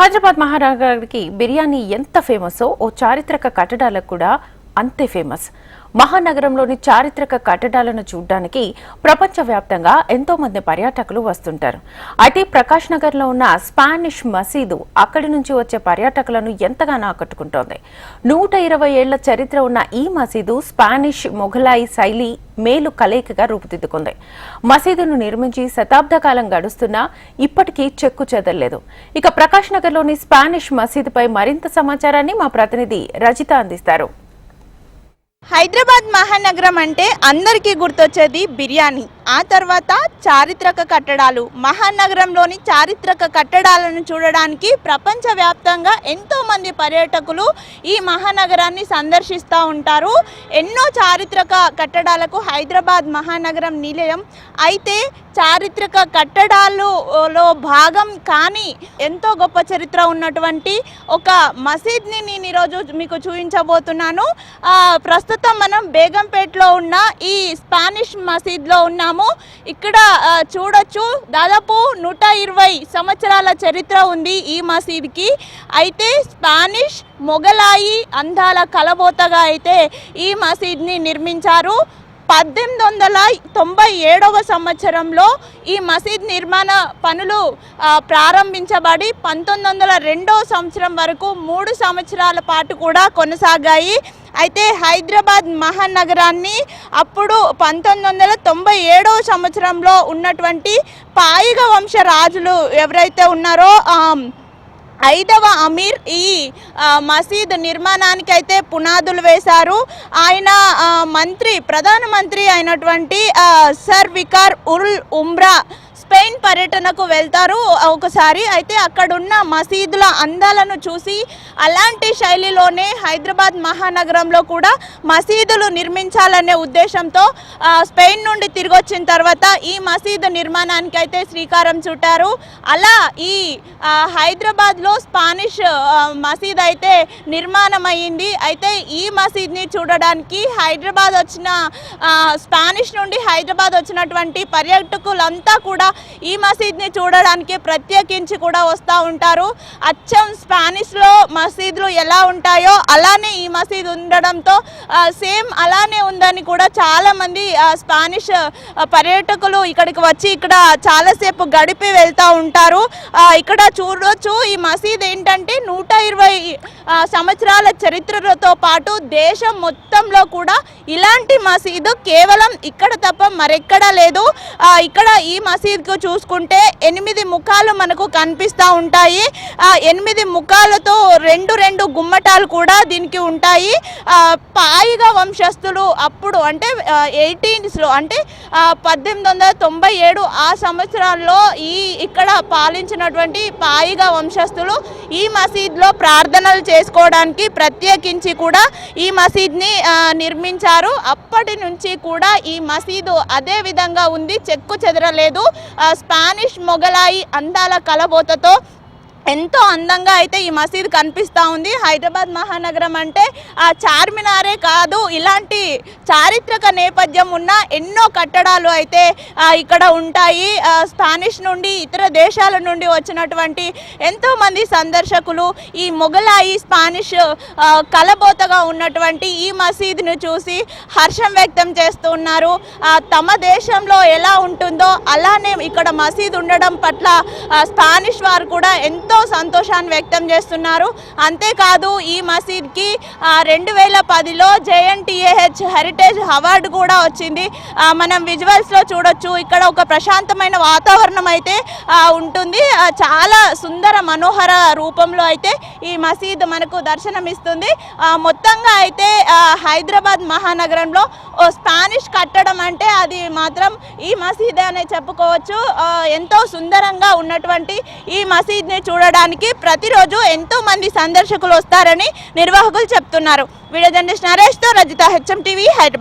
హైదరాబాద్ మహానగరానికి బిర్యానీ ఎంత ఫేమసో ఓ చారిత్రక కట్టడాలకు కూడా అంతే ఫేమస్. మహానగరంలోని చారిత్రక కట్టడాలను చూడడానికి ప్రపంచవ్యాప్తంగా ఎంతో మంది పర్యాటకులు వస్తుంటారు. అయితే ప్రకాష్ నగర్ లో ఉన్న స్పానిష్ మసీదు అక్కడి నుంచి వచ్చే పర్యాటకులను ఎంతగానో ఆకట్టుకుంటోంది. 120 ఏళ్ల చరిత్ర ఉన్న ఈ మసీదు స్పానిష్ మొఘలాయి శైలి మేలు కలయికగా రూపుదిద్దుకుంది. మసీదును నిర్మించి శతాబ్ద కాలం గడుస్తున్నా ఇప్పటికీ చెక్కు చెదరలేదు. ఇక ప్రకాష్ నగర్ లోని స్పానిష్ మసీదుపై మరింత సమాచారాన్ని మా ప్రతినిధి రజిత అందిస్తారు. హైదరాబాద్ మహానగరం అంటే అందరికీ గుర్తొచ్చేది బిర్యానీ, ఆ తర్వాత చారిత్రక కట్టడాలు. మహానగరంలోని చారిత్రక కట్టడాలను చూడడానికి ప్రపంచవ్యాప్తంగా ఎంతో మంది పర్యాటకులు ఈ మహానగరాన్ని సందర్శిస్తూ ఉంటారు. ఎన్నో చారిత్రక కట్టడాలకు హైదరాబాద్ మహానగరం నిలయం. అయితే చారిత్రక కట్టడాలలో భాగం కానీ ఎంతో గొప్ప చరిత్ర ఉన్నటువంటి ఒక మసీద్ని నేను ఈరోజు మీకు చూపించబోతున్నాను. ప్రస్తుతం మనం బేగంపేటలో ఉన్న ఈ స్పానిష్ మసీద్లో ఉన్నాము. ఇక్కడ చూడొచ్చు, దాదాపు 120 సంవత్సరాల చరిత్ర ఉంది ఈ మసీద్కి. అయితే స్పానిష్ మొఘలాయి అందాల కలబోతగా అయితే ఈ మసీద్ని నిర్మించారు. 1897వ సంవత్సరంలో ఈ మసీద్ నిర్మాణ పనులు ప్రారంభించబడి 1902వ సంవత్సరం వరకు 3 సంవత్సరాల పాటు కూడా కొనసాగాయి. అయితే హైదరాబాద్ మహానగరాన్ని అప్పుడు 1997వ సంవత్సరంలో ఉన్నటువంటి పాయిగ వంశ రాజులు ఎవరైతే ఉన్నారో 5వ అమీర్ ఈ మసీద్ నిర్మాణానికి అయితే పునాదులు వేశారు. ఆయన ప్రధానమంత్రి అయినటువంటి సర్ వికార్ ఉల్ ఉమ్రా స్పెయిన్ పర్యటనకు వెళ్తారు ఒకసారి. అయితే అక్కడున్న మసీదుల అందాలను చూసి అలాంటి శైలిలోనే హైదరాబాద్ మహానగరంలో కూడా మసీదులు నిర్మించాలనే ఉద్దేశంతో స్పెయిన్ నుండి తిరిగి వచ్చిన తర్వాత ఈ మసీదు నిర్మాణానికి అయితే శ్రీకారం చుట్టారు. అలా ఈ హైదరాబాద్లో స్పానిష్ మసీద్ అయితే నిర్మాణం అయ్యింది. అయితే ఈ మసీద్ని చూడడానికి స్పానిష్ నుండి హైదరాబాద్ వచ్చినటువంటి పర్యాటకులంతా కూడా ఈ మసీద్ని చూడడానికి ప్రత్యేకించి కూడా వస్తూ ఉంటారు. అచ్చం స్పానిష్లో మసీదులు ఎలా ఉంటాయో అలానే ఈ మసీద్ ఉండడంతో సేమ్ అలానే ఉందని కూడా చాలామంది స్పానిష్ పర్యాటకులు ఇక్కడికి వచ్చి ఇక్కడ చాలాసేపు గడిపి వెళ్తూ ఉంటారు. ఇక్కడ చూడవచ్చు, ఈ మసీద్ ఏంటంటే 120 సంవత్సరాల చరిత్రతో పాటు దేశం మొత్తంలో కూడా ఇలాంటి మసీదు కేవలం ఇక్కడ తప్ప మరెక్కడా లేదు. ఇక్కడ ఈ మసీద్కు చూసుకుంటే 8 ముఖాలు మనకు కనిపిస్తూ ఉంటాయి. 8 ముఖాలతో 2 గుమ్మటాలు కూడా దీనికి ఉంటాయి. పాయిగ వంశస్థులు అప్పుడు అంటే 1800 అంటే 1897 ఆ సంవత్సరాల్లో ఇక్కడ పాలించినటువంటి పాయిగ వంశస్థులు ఈ మసీద్లో ప్రార్థనలు చేసుకోవడానికి ప్రత్యేకించి కూడా ఈ మసీద్ని నిర్మించారు. అప్పటి నుంచి కూడా ఈ మసీదు అదే విధంగా ఉంది, చెక్కు చెదరలేదు. స్పానిష్ మొఘలాయి అందాల కలబోతతో ఎంతో అందంగా అయితే ఈ మసీద్ కనిపిస్తూ ఉంది. హైదరాబాద్ మహానగరం అంటే చార్మినారే కాదు, ఇలాంటి చారిత్రక నేపథ్యం ఉన్న ఎన్నో కట్టడాలు అయితే ఇక్కడ ఉంటాయి. స్పానిష్ నుండి ఇతర దేశాల నుండి వచ్చినటువంటి ఎంతోమంది సందర్శకులు ఈ మొఘలాయి స్పానిష్ కలబోతగా ఉన్నటువంటి ఈ మసీద్ను చూసి హర్షం వ్యక్తం చేస్తున్నారు. తమ దేశంలో ఎలా ఉంటుందో అలానే ఇక్కడ మసీద్ ఉండడం పట్ల స్పానిష్ వారు కూడా ఎంతో సంతోషాన్ని వ్యక్తం చేస్తున్నారు. అంతేకాదు ఈ మసీద్కి 2010లో JNTAH హెరిటేజ్ అవార్డు కూడా వచ్చింది. మనం విజువల్స్లో చూడొచ్చు, ఇక్కడ ఒక ప్రశాంతమైన వాతావరణం అయితే ఉంటుంది. చాలా సుందర మనోహర రూపంలో అయితే ఈ మసీద్ మనకు దర్శనమిస్తుంది. మొత్తంగా అయితే హైదరాబాద్ మహానగరంలో ఓ స్పానిష్ కట్టడం అంటే అది మాత్రం ఈ మసీదే అనే చెప్పుకోవచ్చు. ఎంతో సుందరంగా ఉన్నటువంటి ఈ మసీద్ని చూడడానికి ప్రతిరోజు ఎంతో మంది సందర్శకులు వస్తారని నిర్వాహకులు చెప్తున్నారు. వీడియో జర్నలిస్ట్ నరేష్తో రజిత, HM TV, హైదరాబాద్.